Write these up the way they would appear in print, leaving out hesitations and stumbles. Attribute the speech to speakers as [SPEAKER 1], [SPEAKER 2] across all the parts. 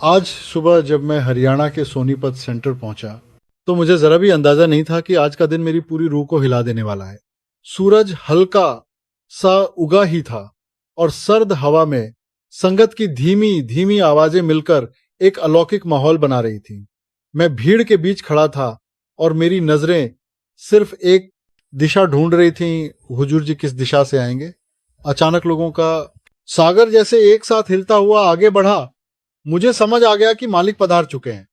[SPEAKER 1] आज सुबह जब मैं हरियाणा के सोनीपत सेंटर पहुंचा तो मुझे जरा भी अंदाजा नहीं था कि आज का दिन मेरी पूरी रूह को हिला देने वाला है। सूरज हल्का सा उगा ही था और सर्द हवा में संगत की धीमी धीमी आवाजें मिलकर एक अलौकिक माहौल बना रही थी। मैं भीड़ के बीच खड़ा था और मेरी नजरें सिर्फ एक दिशा ढूंढ रही थीं, हुजूर जी किस दिशा से आएंगे। अचानक लोगों का सागर जैसे एक साथ हिलता हुआ आगे बढ़ा। मुझे समझ आ गया कि मालिक पधार चुके हैं।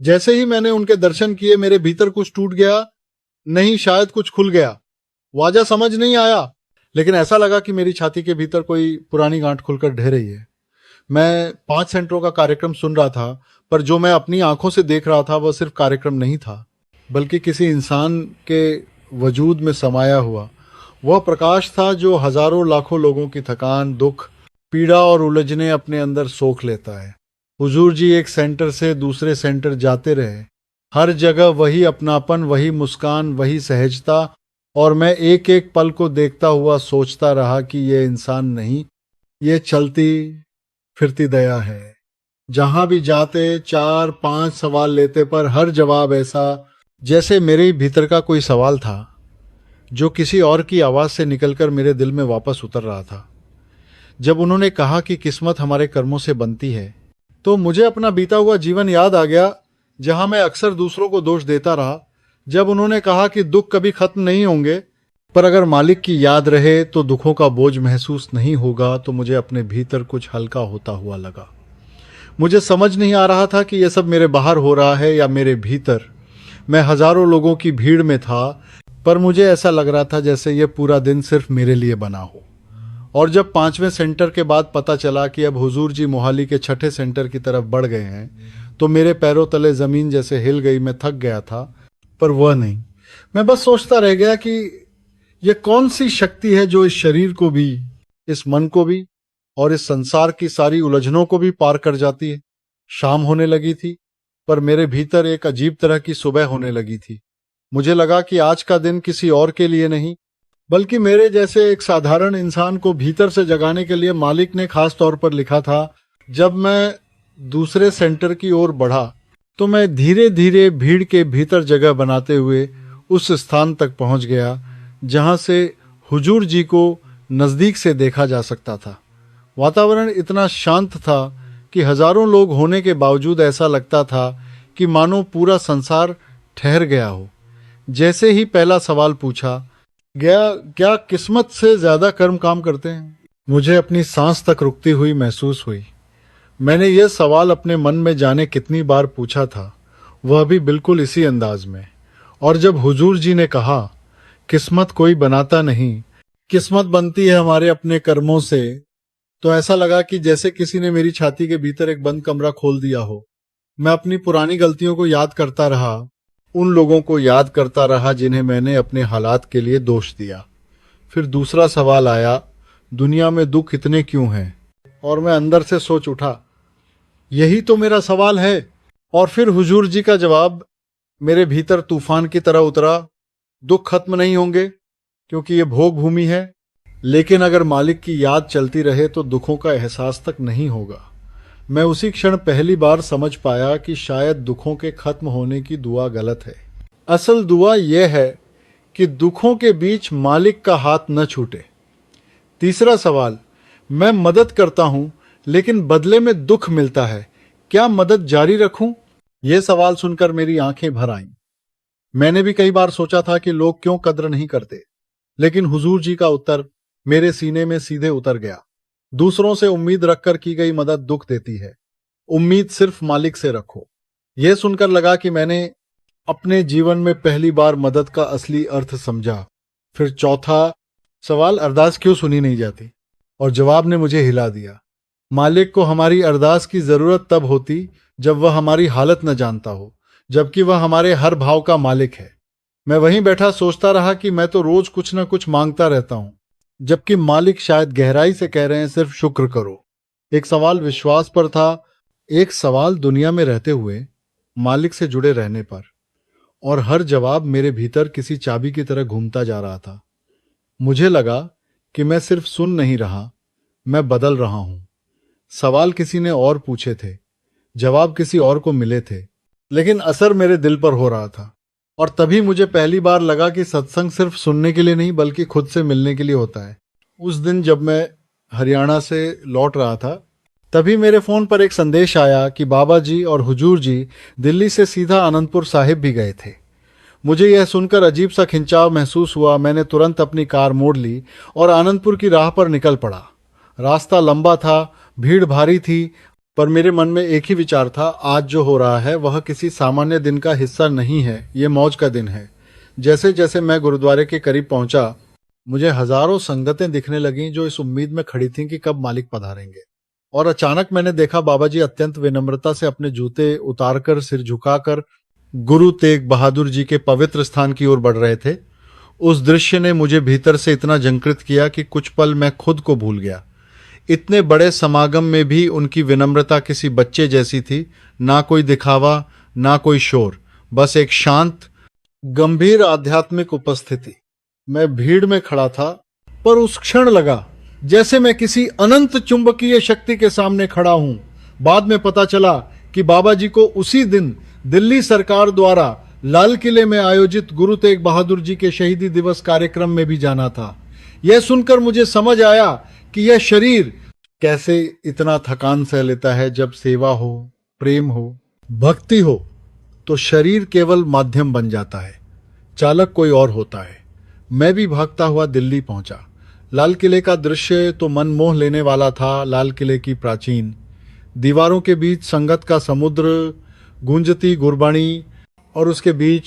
[SPEAKER 1] जैसे ही मैंने उनके दर्शन किए मेरे भीतर कुछ टूट गया, नहीं शायद कुछ खुल गया। वाजा समझ नहीं आया, लेकिन ऐसा लगा कि मेरी छाती के भीतर कोई पुरानी गांठ खुलकर ढह रही है। मैं 5 सेंटरों का कार्यक्रम सुन रहा था, पर जो मैं अपनी आंखों से देख रहा था वह सिर्फ कार्यक्रम नहीं था, बल्कि किसी इंसान के वजूद में समाया हुआ वह प्रकाश था जो हजारों लाखों लोगों की थकान, दुख, पीड़ा और उलझने अपने अंदर सोख लेता है। हुजूर जी एक सेंटर से दूसरे सेंटर जाते रहे। हर जगह वही अपनापन, वही मुस्कान, वही सहजता, और मैं एक एक पल को देखता हुआ सोचता रहा कि ये इंसान नहीं, ये चलती फिरती दया है। जहां भी जाते 4-5 सवाल लेते, पर हर जवाब ऐसा जैसे मेरे ही भीतर का कोई सवाल था जो किसी और की आवाज से निकलकर मेरे दिल में वापस उतर रहा था। जब उन्होंने कहा कि किस्मत हमारे कर्मों से बनती है, तो मुझे अपना बीता हुआ जीवन याद आ गया, जहां मैं अक्सर दूसरों को दोष देता रहा। जब उन्होंने कहा कि दुख कभी खत्म नहीं होंगे, पर अगर मालिक की याद रहे तो दुखों का बोझ महसूस नहीं होगा, तो मुझे अपने भीतर कुछ हल्का होता हुआ लगा। मुझे समझ नहीं आ रहा था कि यह सब मेरे बाहर हो रहा है या मेरे भीतर। मैं हजारों लोगों की भीड़ में था, पर मुझे ऐसा लग रहा था जैसे यह पूरा दिन सिर्फ मेरे लिए बना हो। और जब 5वें सेंटर के बाद पता चला कि अब हुजूर जी मोहाली के 6ठे सेंटर की तरफ बढ़ गए हैं, तो मेरे पैरों तले जमीन जैसे हिल गई। मैं थक गया था, पर वह नहीं। मैं बस सोचता रह गया कि यह कौन सी शक्ति है जो इस शरीर को भी, इस मन को भी और इस संसार की सारी उलझनों को भी पार कर जाती है। शाम होने लगी थी, पर मेरे भीतर एक अजीब तरह की सुबह होने लगी थी। मुझे लगा कि आज का दिन किसी और के लिए नहीं, बल्कि मेरे जैसे एक साधारण इंसान को भीतर से जगाने के लिए मालिक ने खास तौर पर लिखा था। जब मैं दूसरे सेंटर की ओर बढ़ा, तो मैं धीरे धीरे भीड़ के भीतर जगह बनाते हुए उस स्थान तक पहुंच गया जहां से हुजूर जी को नजदीक से देखा जा सकता था। वातावरण इतना शांत था कि हजारों लोग होने के बावजूद ऐसा लगता था कि मानो पूरा संसार ठहर गया हो। जैसे ही पहला सवाल पूछा गया, क्या किस्मत से ज्यादा कर्म काम करते हैं, मुझे अपनी सांस तक रुकती हुई महसूस हुई। मैंने यह सवाल अपने मन में जाने कितनी बार पूछा था, वह भी बिल्कुल इसी अंदाज में। और जब हुजूर जी ने कहा, किस्मत कोई बनाता नहीं, किस्मत बनती है हमारे अपने कर्मों से, तो ऐसा लगा कि जैसे किसी ने मेरी छाती के भीतर एक बंद कमरा खोल दिया हो। मैं अपनी पुरानी गलतियों को याद करता रहा, उन लोगों को याद करता रहा जिन्हें मैंने अपने हालात के लिए दोष दिया। फिर दूसरा सवाल आया, दुनिया में दुख इतने क्यों हैं? और मैं अंदर से सोच उठा, यही तो मेरा सवाल है। और फिर हुजूर जी का जवाब मेरे भीतर तूफान की तरह उतरा, दुख खत्म नहीं होंगे क्योंकि ये भोग भूमि है, लेकिन अगर मालिक की याद चलती रहे तो दुखों का एहसास तक नहीं होगा। मैं उसी क्षण पहली बार समझ पाया कि शायद दुखों के खत्म होने की दुआ गलत है। असल दुआ यह है कि दुखों के बीच मालिक का हाथ न छूटे। तीसरा सवाल, मैं मदद करता हूं लेकिन बदले में दुख मिलता है, क्या मदद जारी रखूं? यह सवाल सुनकर मेरी आंखें भर आईं। मैंने भी कई बार सोचा था कि लोग क्यों कद्र नहीं करते, लेकिन हुजूर जी का उत्तर मेरे सीने में सीधे उतर गया। दूसरों से उम्मीद रखकर की गई मदद दुख देती है, उम्मीद सिर्फ मालिक से रखो। यह सुनकर लगा कि मैंने अपने जीवन में पहली बार मदद का असली अर्थ समझा। फिर चौथा सवाल, अरदास क्यों सुनी नहीं जाती? और जवाब ने मुझे हिला दिया। मालिक को हमारी अरदास की जरूरत तब होती जब वह हमारी हालत न जानता हो, जबकि वह हमारे हर भाव का मालिक है। मैं वहीं बैठा सोचता रहा कि मैं तो रोज कुछ न कुछ मांगता रहता हूं, जबकि मालिक शायद गहराई से कह रहे हैं सिर्फ शुक्र करो। एक सवाल विश्वास पर था, एक सवाल दुनिया में रहते हुए मालिक से जुड़े रहने पर, और हर जवाब मेरे भीतर किसी चाबी की तरह घूमता जा रहा था। मुझे लगा कि मैं सिर्फ सुन नहीं रहा, मैं बदल रहा हूं। सवाल किसी ने और पूछे थे, जवाब किसी और को मिले थे, लेकिन असर मेरे दिल पर हो रहा था। और तभी मुझे पहली बार लगा कि सत्संग सिर्फ सुनने के लिए नहीं बल्कि खुद से मिलने के लिए होता है। उस दिन जब मैं हरियाणा से लौट रहा था, तभी मेरे फ़ोन पर एक संदेश आया कि बाबा जी और हुजूर जी दिल्ली से सीधा आनंदपुर साहिब भी गए थे। मुझे यह सुनकर अजीब सा खिंचाव महसूस हुआ। मैंने तुरंत अपनी कार मोड़ ली और आनंदपुर की राह पर निकल पड़ा। रास्ता लंबा था, भीड़ भारी थी, पर मेरे मन में एक ही विचार था, आज जो हो रहा है वह किसी सामान्य दिन का हिस्सा नहीं है, ये मौज का दिन है। जैसे जैसे मैं गुरुद्वारे के करीब पहुंचा, मुझे हजारों संगतें दिखने लगीं जो इस उम्मीद में खड़ी थीं कि कब मालिक पधारेंगे। और अचानक मैंने देखा बाबा जी अत्यंत विनम्रता से अपने जूते उतारकर सिर झुकाकर गुरु तेग बहादुर जी के पवित्र स्थान की ओर बढ़ रहे थे। उस दृश्य ने मुझे भीतर से इतना झंकृत किया कि कुछ पल मैं खुद को भूल गया। इतने बड़े समागम में भी उनकी विनम्रता किसी बच्चे जैसी थी। ना कोई दिखावा, ना कोई शोर, बस एक शांत गंभीर आध्यात्मिक उपस्थिति। मैं भीड़ में खड़ा था, पर उस क्षण लगा जैसे मैं किसी अनंत चुंबकीय शक्ति के सामने खड़ा हूं। बाद में पता चला कि बाबा जी को उसी दिन दिल्ली सरकार द्वारा लाल किले में आयोजित गुरु तेग बहादुर जी के शहीदी दिवस कार्यक्रम में भी जाना था। यह सुनकर मुझे समझ आया कि यह शरीर कैसे इतना थकान सह लेता है। जब सेवा हो, प्रेम हो, भक्ति हो, तो शरीर केवल माध्यम बन जाता है, चालक कोई और होता है। मैं भी भागता हुआ दिल्ली पहुंचा। लाल किले का दृश्य तो मन मोह लेने वाला था। लाल किले की प्राचीन दीवारों के बीच संगत का समुद्र, गूंजती गुरबाणी, और उसके बीच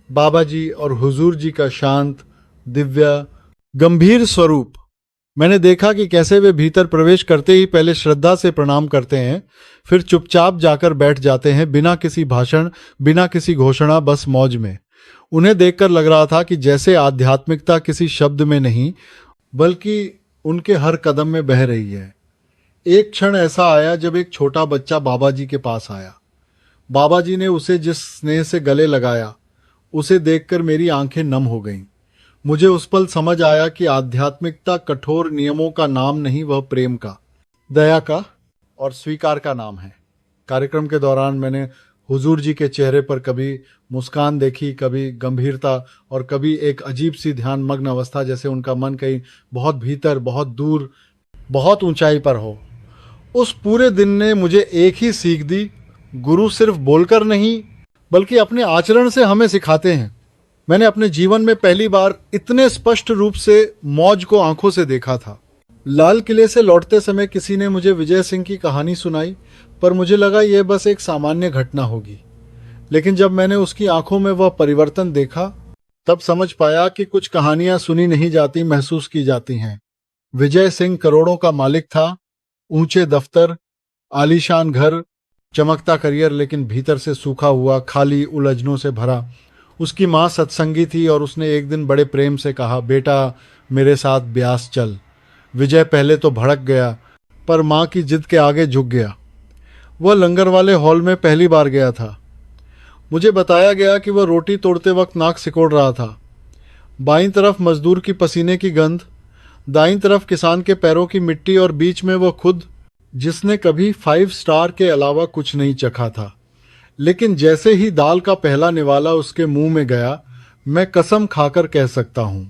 [SPEAKER 1] बाबा जी और हुजूर जी का शांत, दिव्य, गंभीर स्वरूप। मैंने देखा कि कैसे वे भीतर प्रवेश करते ही पहले श्रद्धा से प्रणाम करते हैं, फिर चुपचाप जाकर बैठ जाते हैं, बिना किसी भाषण, बिना किसी घोषणा, बस मौज में। उन्हें देखकर लग रहा था कि जैसे आध्यात्मिकता किसी शब्द में नहीं बल्कि उनके हर कदम में बह रही है। एक क्षण ऐसा आया जब एक छोटा बच्चा बाबा जी के पास आया। बाबा जी ने उसे जिस स्नेह से गले लगाया, उसे देखकर मेरी आंखें नम हो गईं। मुझे उस पल समझ आया कि आध्यात्मिकता कठोर नियमों का नाम नहीं, वह प्रेम का, दया का और स्वीकार का नाम है। कार्यक्रम के दौरान मैंने हुजूर जी के चेहरे पर कभी मुस्कान देखी, कभी गंभीरता, और कभी एक अजीब सी ध्यान मग्न अवस्था, जैसे उनका मन कहीं बहुत भीतर, बहुत दूर, बहुत ऊंचाई पर हो। उस पूरे दिन ने मुझे एक ही सीख दी, गुरु सिर्फ बोलकर नहीं बल्कि अपने आचरण से हमें सिखाते हैं। मैंने अपने जीवन में पहली बार इतने स्पष्ट रूप से मौज को आंखों से देखा था। लाल किले से लौटते समय किसी ने मुझे विजय सिंह की कहानी सुनाई, पर मुझे लगा यह बस एक सामान्य घटना होगी। लेकिन जब मैंने उसकी आंखों में वह परिवर्तन देखा, तब समझ पाया कि कुछ कहानियां सुनी नहीं जाती, महसूस की जाती हैं। विजय सिंह करोड़ों का मालिक था, ऊंचे दफ्तर, आलीशान घर, चमकता करियर, लेकिन भीतर से सूखा हुआ, खाली, उलझनों से भरा। उसकी माँ सत्संगी थी और उसने एक दिन बड़े प्रेम से कहा, बेटा मेरे साथ ब्यास चल। विजय पहले तो भड़क गया, पर माँ की जिद के आगे झुक गया। वह लंगर वाले हॉल में पहली बार गया था। मुझे बताया गया कि वह रोटी तोड़ते वक्त नाक सिकोड़ रहा था। बाईं तरफ मजदूर की पसीने की गंध, दाईं तरफ किसान के पैरों की मिट्टी, और बीच में वह खुद, जिसने कभी 5 स्टार के अलावा कुछ नहीं चखा था। लेकिन जैसे ही दाल का पहला निवाला उसके मुंह में गया, मैं कसम खाकर कह सकता हूं,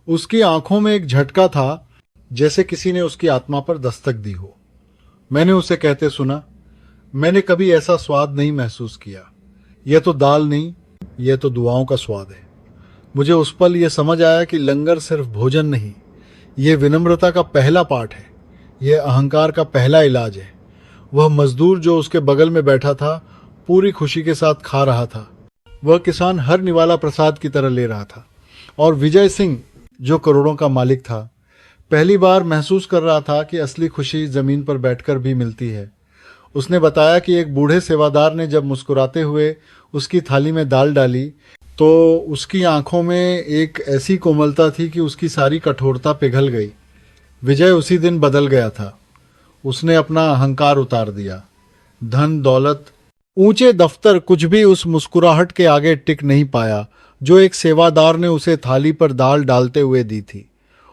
[SPEAKER 1] उसकी आंखों में एक झटका था, जैसे किसी ने उसकी आत्मा पर दस्तक दी हो। मैंने उसे कहते सुना, मैंने कभी ऐसा स्वाद नहीं महसूस किया। यह तो दाल नहीं, यह तो दुआओं का स्वाद है। मुझे उस पल यह समझ आया कि लंगर सिर्फ भोजन नहीं, यह विनम्रता का पहला पाठ है, यह अहंकार का पहला इलाज है। वह मजदूर जो उसके बगल में बैठा था, पूरी खुशी के साथ खा रहा था। वह किसान हर निवाला प्रसाद की तरह ले रहा था। और विजय सिंह, जो करोड़ों का मालिक था, पहली बार महसूस कर रहा था कि असली खुशी जमीन पर बैठकर भी मिलती है। उसने बताया कि एक बूढ़े सेवादार ने जब मुस्कुराते हुए उसकी थाली में दाल डाली, तो उसकी आंखों में एक ऐसी कोमलता थी कि उसकी सारी कठोरता पिघल गई। विजय उसी दिन बदल गया था। उसने अपना अहंकार उतार दिया। धन, दौलत, ऊंचे दफ्तर, कुछ भी उस मुस्कुराहट के आगे टिक नहीं पाया जो एक सेवादार ने उसे थाली पर दाल डालते हुए दी थी।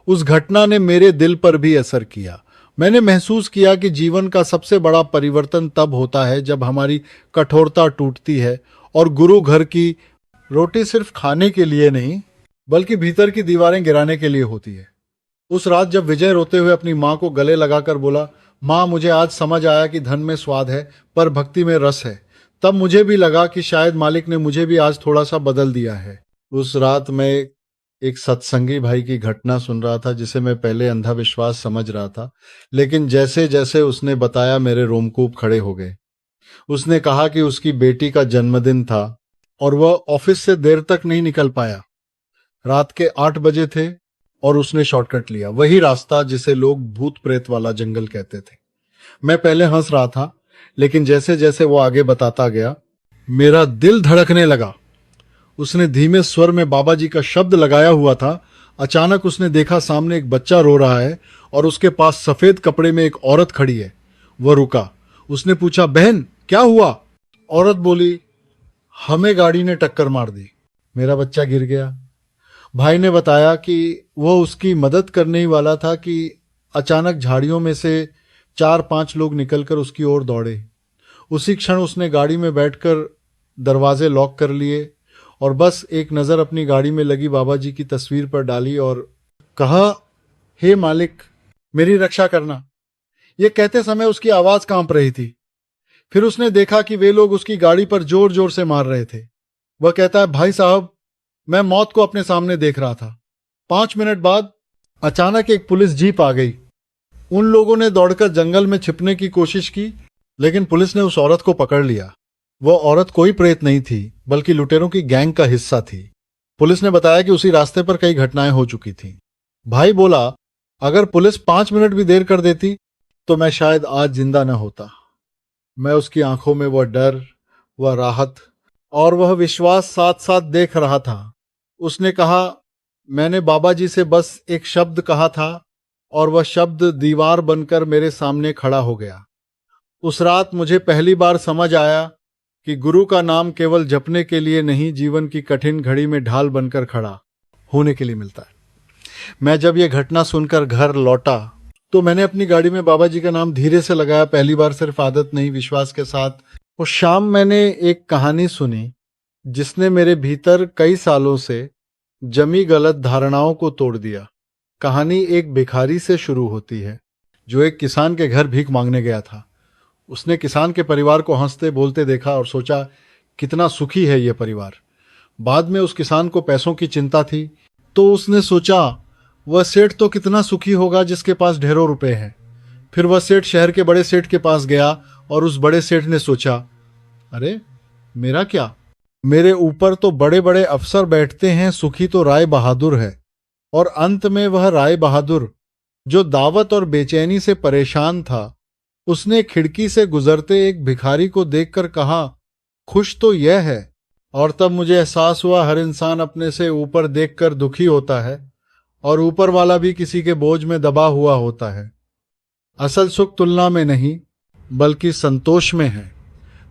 [SPEAKER 1] उस घटना ने मेरे दिल पर भी असर किया। मैंने महसूस किया कि जीवन का सबसे बड़ा परिवर्तन तब होता है जब हमारी कठोरता टूटती है और गुरु घर की रोटी सिर्फ खाने के लिए नहीं बल्कि भीतर की दीवारें गिराने के लिए होती है। उस रात जब विजय रोते हुए अपनी माँ को गले लगाकर बोला, माँ मुझे आज समझ आया कि धन में स्वाद है पर भक्ति में रस है, तब मुझे भी लगा कि शायद मालिक ने मुझे भी आज थोड़ा सा बदल दिया है। उस रात मैं एक सत्संगी भाई की घटना सुन रहा था जिसे मैं पहले अंधविश्वास समझ रहा था, लेकिन जैसे जैसे उसने बताया मेरे रोमकूप खड़े हो गए। उसने कहा कि उसकी बेटी का जन्मदिन था और वह ऑफिस से देर तक नहीं निकल पाया। रात के 8 बजे थे और उसने शॉर्टकट लिया, वही रास्ता जिसे लोग भूत प्रेत वाला जंगल कहते थे। मैं पहले हंस रहा था, लेकिन जैसे जैसे वो आगे बताता गया मेरा दिल धड़कने लगा। उसने धीमे स्वर में बाबा जी का शब्द लगाया हुआ था। अचानक उसने देखा सामने एक बच्चा रो रहा है और उसके पास सफेद कपड़े में एक औरत खड़ी है। वह रुका। उसने पूछा, बहन क्या हुआ? औरत बोली, हमें गाड़ी ने टक्कर मार दी। मेरा बच्चा गिर गया। भाई ने बताया कि वह उसकी मदद करने ही वाला था कि अचानक झाड़ियों में से 4-5 लोग निकलकर उसकी ओर दौड़े। उसी क्षण उसने गाड़ी में बैठकर दरवाजे लॉक कर लिए और बस एक नज़र अपनी गाड़ी में लगी बाबा जी की तस्वीर पर डाली और कहा, हे मालिक मेरी रक्षा करना। यह कहते समय उसकी आवाज कांप रही थी। फिर उसने देखा कि वे लोग उसकी गाड़ी पर जोर जोर से मार रहे थे। वह कहता है, भाई साहब मैं मौत को अपने सामने देख रहा था। 5 मिनट बाद अचानक एक पुलिस जीप आ गई। उन लोगों ने दौड़कर जंगल में छिपने की कोशिश की, लेकिन पुलिस ने उस औरत को पकड़ लिया। वह औरत कोई प्रेत नहीं थी बल्कि लुटेरों की गैंग का हिस्सा थी। पुलिस ने बताया कि उसी रास्ते पर कई घटनाएं हो चुकी थीं। भाई बोला, अगर पुलिस 5 मिनट भी देर कर देती तो मैं शायद आज जिंदा न होता। मैं उसकी आंखों में वह डर, वह राहत और वह विश्वास साथ साथ देख रहा था। उसने कहा, मैंने बाबा जी से बस एक शब्द कहा था और वह शब्द दीवार बनकर मेरे सामने खड़ा हो गया। उस रात मुझे पहली बार समझ आया कि गुरु का नाम केवल जपने के लिए नहीं, जीवन की कठिन घड़ी में ढाल बनकर खड़ा होने के लिए मिलता है। मैं जब यह घटना सुनकर घर लौटा तो मैंने अपनी गाड़ी में बाबा जी का नाम धीरे से लगाया, पहली बार, सिर्फ आदत नहीं विश्वास के साथ। उस शाम मैंने एक कहानी सुनी जिसने मेरे भीतर कई सालों से जमी गलत धारणाओं को तोड़ दिया। कहानी एक भिखारी से शुरू होती है जो एक किसान के घर भीख मांगने गया था। उसने किसान के परिवार को हंसते बोलते देखा और सोचा कितना सुखी है यह परिवार। बाद में उस किसान को पैसों की चिंता थी तो उसने सोचा वह सेठ तो कितना सुखी होगा जिसके पास ढेरों रुपए हैं। फिर वह सेठ शहर के बड़े सेठ के पास गया और उस बड़े सेठ ने सोचा, अरे मेरा क्या, मेरे ऊपर तो बड़े बड़े अफसर बैठते हैं, सुखी तो राय बहादुर है। और अंत में वह राय बहादुर जो दावत और बेचैनी से परेशान था, उसने खिड़की से गुजरते एक भिखारी को देखकर कहा, खुश तो यह है। और तब मुझे एहसास हुआ हर इंसान अपने से ऊपर देखकर दुखी होता है और ऊपर वाला भी किसी के बोझ में दबा हुआ होता है। असल सुख तुलना में नहीं बल्कि संतोष में है।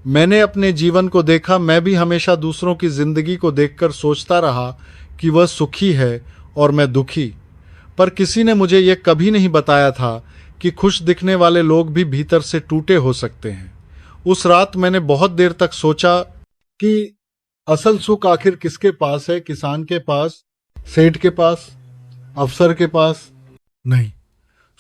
[SPEAKER 1] मैंने अपने जीवन को देखा, मैं भी हमेशा दूसरों की जिंदगी को देखकर सोचता रहा कि वह सुखी है और मैं दुखी, पर किसी ने मुझे यह कभी नहीं बताया था कि खुश दिखने वाले लोग भी भीतर से टूटे हो सकते हैं। उस रात मैंने बहुत देर तक सोचा कि असल सुख आखिर किसके पास है, किसान के पास, सेठ के पास, अफसर के पास? नहीं,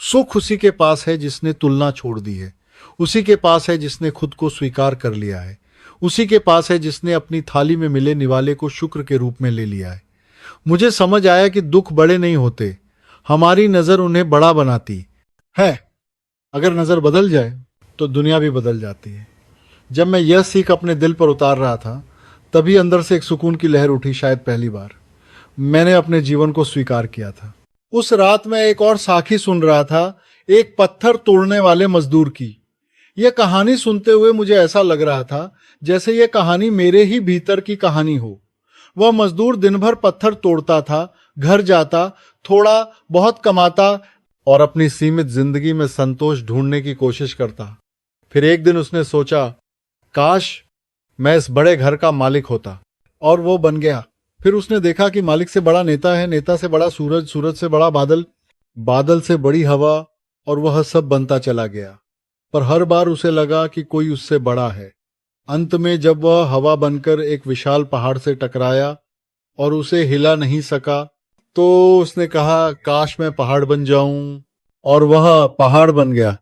[SPEAKER 1] सुख उसी के पास है जिसने तुलना छोड़ दी है, उसी के पास है जिसने खुद को स्वीकार कर लिया है, उसी के पास है जिसने अपनी थाली में मिले निवाले को शुक्र के रूप में ले लिया है। मुझे समझ आया कि दुख बड़े नहीं होते, हमारी नजर उन्हें बड़ा बनाती है। अगर नजर बदल जाए तो दुनिया भी बदल जाती है। जब मैं यह सीख अपने दिल पर उतार रहा था तभी अंदर से एक सुकून की लहर उठी। शायद पहली बार मैंने अपने जीवन को स्वीकार किया था। उस रात मैं एक और साखी सुन रहा था, एक पत्थर तोड़ने वाले मजदूर की। यह कहानी सुनते हुए मुझे ऐसा लग रहा था जैसे यह कहानी मेरे ही भीतर की कहानी हो। वह मजदूर दिन भर पत्थर तोड़ता था, घर जाता, थोड़ा बहुत कमाता और अपनी सीमित जिंदगी में संतोष ढूंढने की कोशिश करता। फिर एक दिन उसने सोचा, काश मैं इस बड़े घर का मालिक होता, और वो बन गया। फिर उसने देखा कि मालिक से बड़ा नेता है, नेता से बड़ा सूरज, सूरज से बड़ा बादल, बादल से बड़ी हवा, और वह सब बनता चला गया, पर हर बार उसे लगा कि कोई उससे बड़ा है। अंत में जब वह हवा बनकर एक विशाल पहाड़ से टकराया और उसे हिला नहीं सका, तो उसने कहा, काश मैं पहाड़ बन जाऊं। और वह पहाड़ बन गया।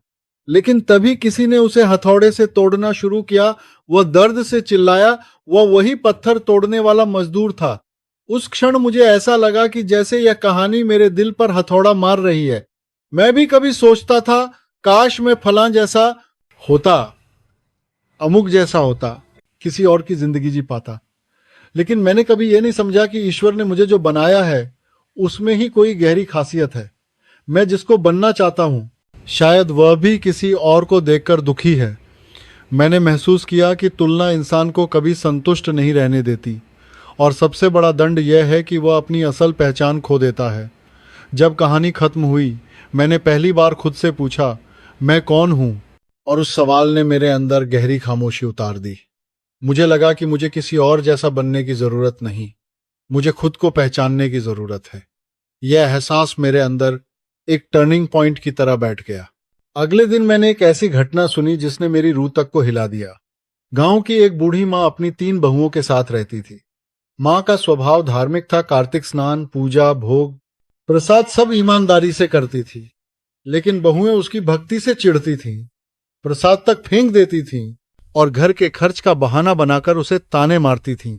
[SPEAKER 1] लेकिन तभी किसी ने उसे हथौड़े से तोड़ना शुरू किया। वह दर्द से चिल्लाया। वह वही पत्थर तोड़ने वाला मजदूर था। उस क्षण मुझे ऐसा लगा कि जैसे यह कहानी मेरे दिल पर हथौड़ा मार रही है। मैं भी कभी सोचता था, काश मैं फलां जैसा होता, अमुक जैसा होता, किसी और की जिंदगी जी पाता। लेकिन मैंने कभी यह नहीं समझा कि ईश्वर ने मुझे जो बनाया है उसमें ही कोई गहरी खासियत है। मैं जिसको बनना चाहता हूं, शायद वह भी किसी और को देखकर दुखी है। मैंने महसूस किया कि तुलना इंसान को कभी संतुष्ट नहीं रहने देती, और सबसे बड़ा दंड यह है कि वह अपनी असल पहचान खो देता है। जब कहानी खत्म हुई, मैंने पहली बार खुद से पूछा, मैं कौन हूं? और उस सवाल ने मेरे अंदर गहरी खामोशी उतार दी। मुझे लगा कि मुझे किसी और जैसा बनने की जरूरत नहीं, मुझे खुद को पहचानने की जरूरत है। यह एहसास मेरे अंदर एक टर्निंग पॉइंट की तरह बैठ गया। अगले दिन मैंने एक ऐसी घटना सुनी जिसने मेरी रूह तक को हिला दिया। गांव की एक बूढ़ी माँ अपनी 3 बहुओं के साथ रहती थी। माँ का स्वभाव धार्मिक था। कार्तिक स्नान, पूजा, भोग, प्रसाद सब ईमानदारी से करती थी। लेकिन बहुएं उसकी भक्ति से चिढ़ती थीं, प्रसाद तक फेंक देती थीं और घर के खर्च का बहाना बनाकर उसे ताने मारती थीं।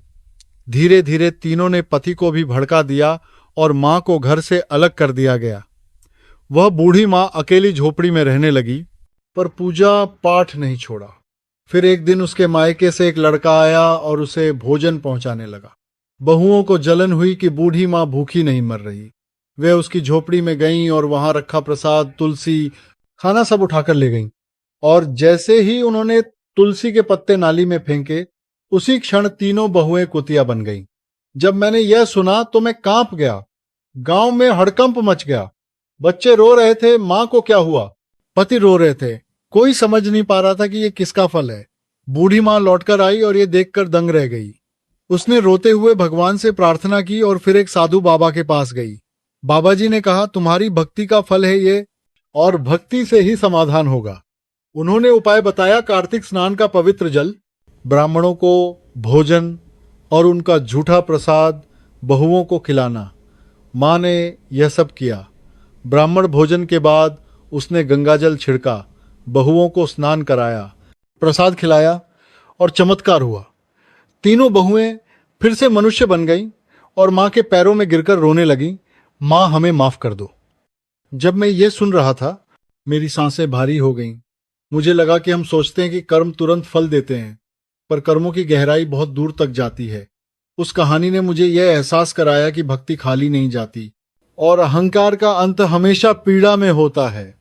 [SPEAKER 1] धीरे धीरे तीनों ने पति को भी भड़का दिया और माँ को घर से अलग कर दिया गया। वह बूढ़ी माँ अकेली झोपड़ी में रहने लगी, पर पूजा पाठ नहीं छोड़ा। फिर एक दिन उसके मायके से एक लड़का आया और उसे भोजन पहुंचाने लगा। बहुओं को जलन हुई कि बूढ़ी माँ भूखी नहीं मर रही। वे उसकी झोपड़ी में गईं और वहां रखा प्रसाद, तुलसी, खाना सब उठाकर ले गईं। और जैसे ही उन्होंने तुलसी के पत्ते नाली में फेंके, उसी क्षण तीनों बहुएं कुतिया बन गईं। जब मैंने यह सुना तो मैं कांप गया। गांव में हड़कंप मच गया। बच्चे रो रहे थे, मां को क्या हुआ, पति रो रहे थे। कोई समझ नहीं पा रहा था कि ये किसका फल है। बूढ़ी मां लौटकर आई और ये देखकर दंग रह गई। उसने रोते हुए भगवान से प्रार्थना की और फिर एक साधु बाबा के पास गई। बाबा जी ने कहा, तुम्हारी भक्ति का फल है ये, और भक्ति से ही समाधान होगा। उन्होंने उपाय बताया, कार्तिक स्नान का पवित्र जल, ब्राह्मणों को भोजन और उनका झूठा प्रसाद बहुओं को खिलाना। मां ने यह सब किया। ब्राह्मण भोजन के बाद उसने गंगाजल छिड़का, बहुओं को स्नान कराया, प्रसाद खिलाया और चमत्कार हुआ। तीनों बहुएं फिर से मनुष्य बन गईं और मां के पैरों में गिरकर रोने लगीं, मां हमें माफ कर दो। जब मैं ये सुन रहा था, मेरी सांसें भारी हो गईं। मुझे लगा कि हम सोचते हैं कि कर्म तुरंत फल देते हैं, पर कर्मों की गहराई बहुत दूर तक जाती है। उस कहानी ने मुझे यह एहसास कराया कि भक्ति खाली नहीं जाती और अहंकार का अंत हमेशा पीड़ा में होता है।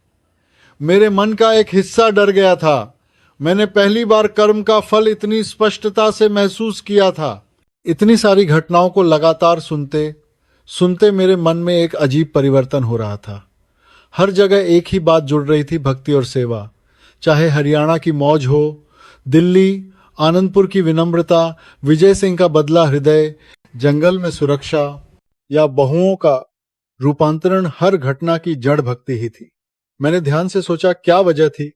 [SPEAKER 1] मेरे मन का एक हिस्सा डर गया था। मैंने पहली बार कर्म का फल इतनी स्पष्टता से महसूस किया था। इतनी सारी घटनाओं को लगातार सुनते सुनते मेरे मन में एक अजीब परिवर्तन हो रहा था। हर जगह एक ही बात जुड़ रही थी, भक्ति और सेवा। चाहे हरियाणा की मौज हो, दिल्ली आनंदपुर की विनम्रता, विजय सिंह का बदला हृदय, जंगल में सुरक्षा या बहुओं का रूपांतरण, हर घटना की जड़ भक्ति ही थी। मैंने ध्यान से सोचा, क्या वजह थी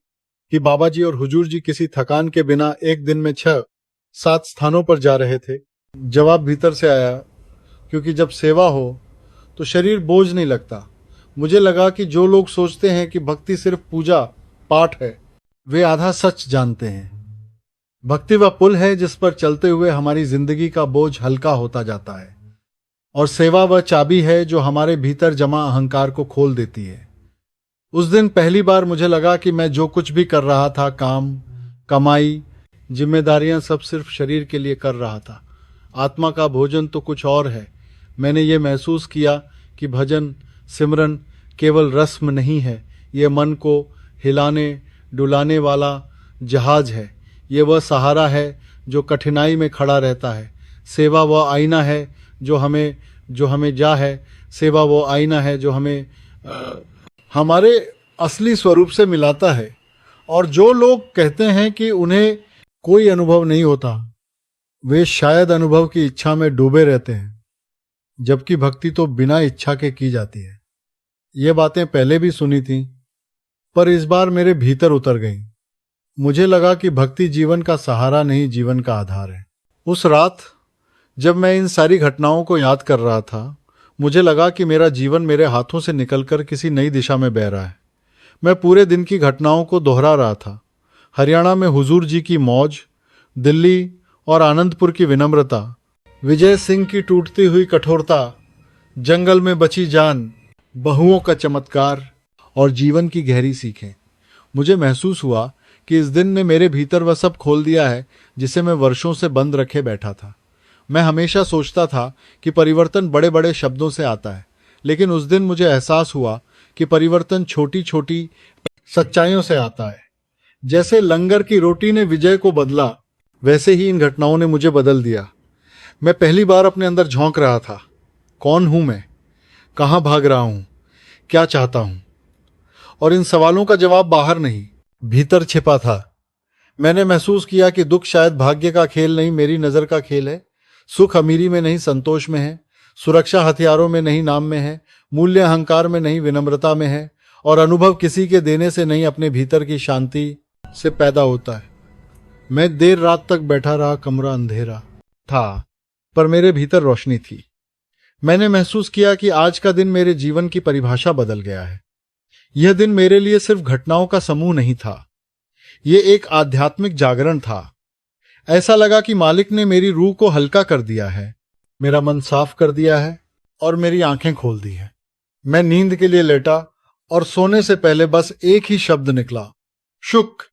[SPEAKER 1] कि बाबा जी और हुजूर जी किसी थकान के बिना एक दिन में 6-7 स्थानों पर जा रहे थे। जवाब भीतर से आया, क्योंकि जब सेवा हो तो शरीर बोझ नहीं लगता। मुझे लगा कि जो लोग सोचते हैं कि भक्ति सिर्फ पूजा पाठ है, वे आधा सच जानते हैं। भक्ति वह पुल है जिस पर चलते हुए हमारी जिंदगी का बोझ हल्का होता जाता है, और सेवा वह चाबी है जो हमारे भीतर जमा अहंकार को खोल देती है। उस दिन पहली बार मुझे लगा कि मैं जो कुछ भी कर रहा था, काम, कमाई, जिम्मेदारियां, सब सिर्फ शरीर के लिए कर रहा था। आत्मा का भोजन तो कुछ और है। मैंने ये महसूस किया कि भजन, सिमरन केवल रस्म नहीं है, ये मन को हिलाने डुलाने वाला जहाज है। ये वह सहारा है जो कठिनाई में खड़ा रहता है। सेवा वह आईना है जो हमें जा है। सेवा वो आईना है जो हमें हमारे असली स्वरूप से मिलाता है। और जो लोग कहते हैं कि उन्हें कोई अनुभव नहीं होता, वे शायद अनुभव की इच्छा में डूबे रहते हैं, जबकि भक्ति तो बिना इच्छा के की जाती है। ये बातें पहले भी सुनी थी, पर इस बार मेरे भीतर उतर गई। मुझे लगा कि भक्ति जीवन का सहारा नहीं, जीवन का आधार है। उस रात जब मैं इन सारी घटनाओं को याद कर रहा था, मुझे लगा कि मेरा जीवन मेरे हाथों से निकलकर किसी नई दिशा में बह रहा है। मैं पूरे दिन की घटनाओं को दोहरा रहा था। हरियाणा में हुजूर जी की मौज, दिल्ली और आनंदपुर की विनम्रता, विजय सिंह की टूटती हुई कठोरता, जंगल में बची जान, बहुओं का चमत्कार और जीवन की गहरी सीखें। मुझे महसूस हुआ कि इस दिन ने मेरे भीतर वह सब खोल दिया है जिसे मैं वर्षों से बंद रखे बैठा था। मैं हमेशा सोचता था कि परिवर्तन बड़े बड़े शब्दों से आता है, लेकिन उस दिन मुझे एहसास हुआ कि परिवर्तन छोटी छोटी सच्चाइयों से आता है। जैसे लंगर की रोटी ने विजय को बदला, वैसे ही इन घटनाओं ने मुझे बदल दिया। मैं पहली बार अपने अंदर झांक रहा था। कौन हूं मैं? कहां भाग रहा हूं? क्या चाहता हूं? और इन सवालों का जवाब बाहर नहीं, भीतर छिपा था। मैंने महसूस किया कि दुख शायद भाग्य का खेल नहीं, मेरी नजर का खेल है। सुख अमीरी में नहीं, संतोष में है। सुरक्षा हथियारों में नहीं, नाम में है। मूल्य अहंकार में नहीं, विनम्रता में है। और अनुभव किसी के देने से नहीं, अपने भीतर की शांति से पैदा होता है। मैं देर रात तक बैठा रहा। कमरा अंधेरा था, पर मेरे भीतर रोशनी थी। मैंने महसूस किया कि आज का दिन मेरे जीवन की परिभाषा बदल गया है। यह दिन मेरे लिए सिर्फ घटनाओं का समूह नहीं था, यह एक आध्यात्मिक जागरण था। ऐसा लगा कि मालिक ने मेरी रूह को हल्का कर दिया है, मेरा मन साफ कर दिया है और मेरी आंखें खोल दी है। मैं नींद के लिए लेटा और सोने से पहले बस एक ही शब्द निकला, शुक्र।